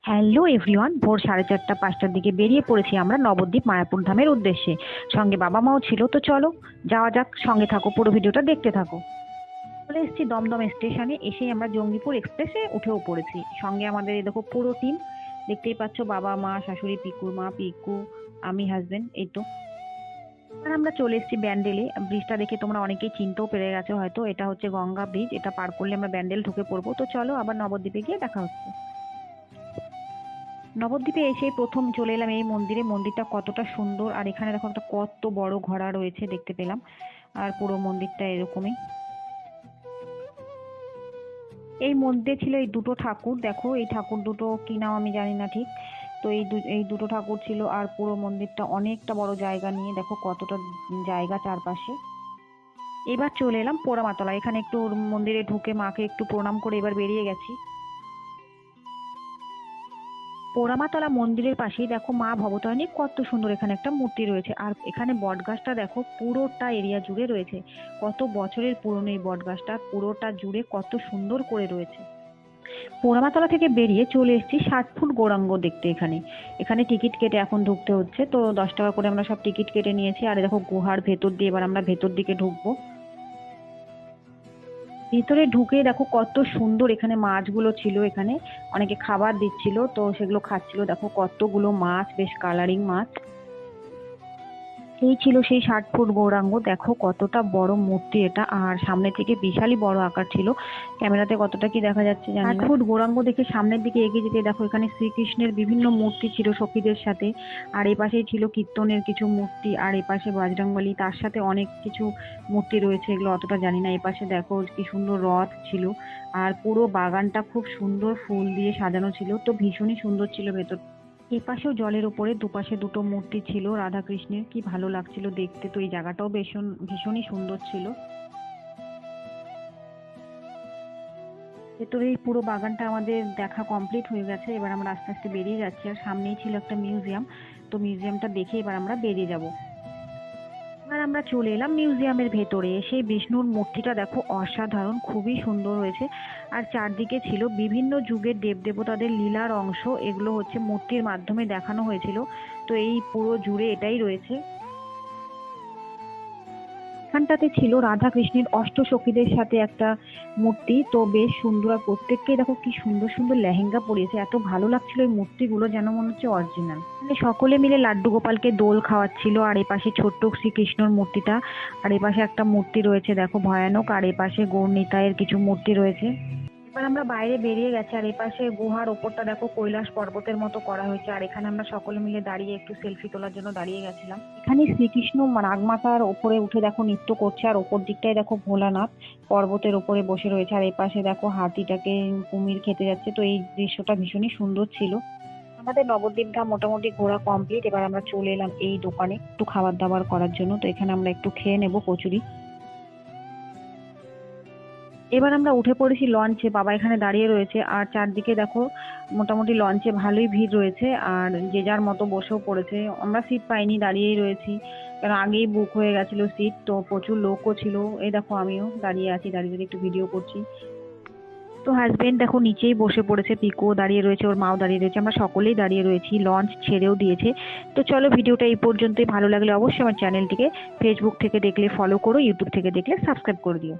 Hello everyone, ভোর 4:30-5টার দিকে বেরিয়ে পড়েছি আমরা নবদ্বীপ মায়াপুর ধামের উদ্দেশ্যে। সঙ্গে বাবা মাও ছিল, তো চলো যাওয়া যাক। সঙ্গে থাকো, পুরো ভিডিওটা দেখতে থাকো। চলে এসেছি দমদম স্টেশনে। এসেই আমরা জঙ্গিপুর এক্সপ্রেসে উঠেও পড়েছি। সঙ্গে আমাদের এই দেখো পুরো টিম, দেখতেই পাচ্ছ, বাবা মা শাশুড়ি, পিকুর মা, পিকু, আমি, হাজবেন্ড, এই তো। আর আমরা চলে এসেছি ব্যান্ডেলে। ব্রিজটা দেখে তোমরা অনেকেই চিনতেও পেরে গেছো হয়তো, এটা হচ্ছে গঙ্গা ব্রিজ। এটা পার করলে আমরা ব্যান্ডেল ঢুকে পড়বো। তো চলো আবার নবদ্বীপে গিয়ে দেখা হচ্ছে। নবদ্বীপে এসে প্রথম চলে এলাম এই মন্দিরে। মন্দিরটা কতটা সুন্দর, আর এখানে দেখো একটা কত বড় ঘোড়া রয়েছে দেখতে পেলাম। আর পুরো মন্দিরটা এরকমই। এই মন্দিরে ছিল এই দুটো ঠাকুর, দেখো এই ঠাকুর দুটো কি নাম আমি জানি না ঠিক। তো এই দুটো ঠাকুর ছিল। আর পুরো মন্দিরটা অনেকটা বড় জায়গা নিয়ে, দেখো কতটা জায়গা চারপাশে। এবার চলে এলাম পোড়ামাতলা। এখানে একটু মন্দিরে ঢুকে মাকে একটু প্রণাম করে এবার বেরিয়ে গেছি। পোড়ামাতলা মন্দিরের পাশেই দেখো মা ভবতারিণীর কত সুন্দর এখানে একটা মূর্তি রয়েছে। আর এখানে বটগাছটা দেখো পুরোটা এরিয়া জুড়ে রয়েছে। কত বছরের পুরনো এই বটগাছটা, পুরোটা জুড়ে কত সুন্দর করে রয়েছে। পোড়ামাতলা থেকে বেরিয়ে চলে এসেছি 60 ফুট গৌরাঙ্গ দেখতে। এখানে এখানে টিকিট কেটে এখন ঢুকতে হচ্ছে। তো 10 টাকা করে আমরা সব টিকিট কেটে নিয়েছি। আর দেখো গুহার ভেতর দিয়ে এবার আমরা ভেতর দিকে ঢুকবো। ভিতরে ঢুকে দেখো কত সুন্দর এখানে মাছগুলো ছিল। এখানে অনেকে খাবার দিচ্ছিল, তো সেগুলো খাচ্ছিল। দেখো কতগুলো মাছ, বেশ কালারিং মাছ। এই ছিল সেই 60 ফুট গৌরাঙ্গ। দেখো কতটা বড় মূর্তি এটা, আর সামনে থেকে বিশালই বড় আকার ছিল। ক্যামেরাতে কতটা কি দেখা যাচ্ছে জানি না। 60 ফুট গৌরাঙ্গ দেখে সামনের দিকে এগিয়ে যেতে দেখো এখানে শ্রীকৃষ্ণের বিভিন্ন মূর্তি ছিল সখীদের সাথে। আর এই পাশেই ছিল কীর্তনের কিছু মূর্তি, আর এই পাশে বজরংবলী, তার সাথে অনেক কিছু মূর্তি রয়েছে, এগুলো অতটা জানি না। এই পাশে দেখো কি সুন্দর রথ ছিল। আর পুরো বাগানটা খুব সুন্দর ফুল দিয়ে সাজানো ছিল, তো ভীষণই সুন্দর ছিল ভেতর। এপাশেও জলের ওপরে দুপাশে দুটো মূর্তি ছিল রাধা কৃষ্ণের, কি ভালো লাগছিল দেখতে। তো এই জায়গাটাও ভীষণ ভীষণই সুন্দর ছিল। ভেতরে এই পুরো বাগানটা আমাদের দেখা কমপ্লিট হয়ে গেছে। এবার আমরা আস্তে আস্তে বেরিয়ে যাচ্ছি। আর সামনেই ছিল একটা মিউজিয়াম, তো মিউজিয়ামটা দেখে এবার আমরা বেরিয়ে যাব। এবার আমরা চলে এলাম মিউজিয়ামের ভেতরে। সেই বিষ্ণুর মূর্তিটা দেখো অসাধারণ, খুবই সুন্দর হয়েছে। আর চারদিকে ছিল বিভিন্ন যুগের দেবদেবতাদের লীলার অংশ, এগুলো হচ্ছে মূর্তির মাধ্যমে দেখানো হয়েছিল। তো এই পুরো জুড়ে এটাই রয়েছে। এখানটাতে ছিল রাধা কৃষ্ণের অষ্টসখীদের সাথে একটা মূর্তি, তো বেশ সুন্দর। আর প্রত্যেককেই দেখো কি সুন্দর সুন্দর লেহেঙ্গা পরিয়েছে, এত ভালো লাগছিল এই মূর্তিগুলো, যেন মনে হচ্ছে অরিজিনাল। মানে সকলে মিলে লাড্ডু গোপালকে দোল খাওয়াচ্ছিল। আর এপাশে ছোট্ট শ্রীকৃষ্ণর মূর্তিটা, আর এপাশে একটা মূর্তি রয়েছে দেখো ভয়ানক, আর এপাশে গৌর নিতাইয়ের কিছু মূর্তি রয়েছে। এবার আমরা বাইরে বেরিয়ে গেছি। আর এপাশে গুহার ওপরটা দেখো কৈলাস পর্বতের মতো করা হয়েছে। আর এখানে আমরা সকলে মিলে দাঁড়িয়ে একটু সেলফি তোলার জন্য দাঁড়িয়ে গেছিলাম। এখানে শ্রীকৃষ্ণ নাগমাতার ওপরে উঠে দেখো নৃত্য করছে। আর ওপর দিকটায় দেখো ভোলানাথ পর্বতের ওপরে বসে রয়েছে। আর এপাশে দেখো হাতিটাকে কুমির খেতে যাচ্ছে। তো এই দৃশ্যটা ভীষণই সুন্দর ছিল। আমাদের নবদ্বীপ ধাম মোটামুটি ঘোরা কমপ্লিট। এবার আমরা চলে এলাম এই দোকানে একটু খাবার দাবার করার জন্য। তো এখানে আমরা একটু খেয়ে নেবো কচুরি। এবার আমরা উঠে পড়েছি লঞ্চে। বাবা এখানে দাঁড়িয়ে রয়েছে। আর চারদিকে দেখো মোটামুটি লঞ্চে ভালোই ভিড় রয়েছে, আর যে যার মতো বসেও পড়েছে। আমরা সিট পাইনি, দাঁড়িয়েই রয়েছি, কারণ আগেই বুক হয়ে গেছিল সিট। তো প্রচুর লোকও ছিল। এই দেখো আমিও দাঁড়িয়ে আছি, দাঁড়িয়ে দাঁড়িয়ে একটু ভিডিও করছি। তো হাজবেন্ড দেখো নিচেই বসে পড়েছে, পিকুও দাঁড়িয়ে রয়েছে, ওর মাও দাঁড়িয়ে রয়েছে, আমরা সকলেই দাঁড়িয়ে রয়েছি। লঞ্চ ছেড়েও দিয়েছে। তো চলো, ভিডিওটা এই পর্যন্তই। ভালো লাগলে অবশ্যই আমার চ্যানেলটিকে ফেসবুক থেকে দেখলে ফলো করো, ইউটিউব থেকে দেখলে সাবস্ক্রাইব করে দিও।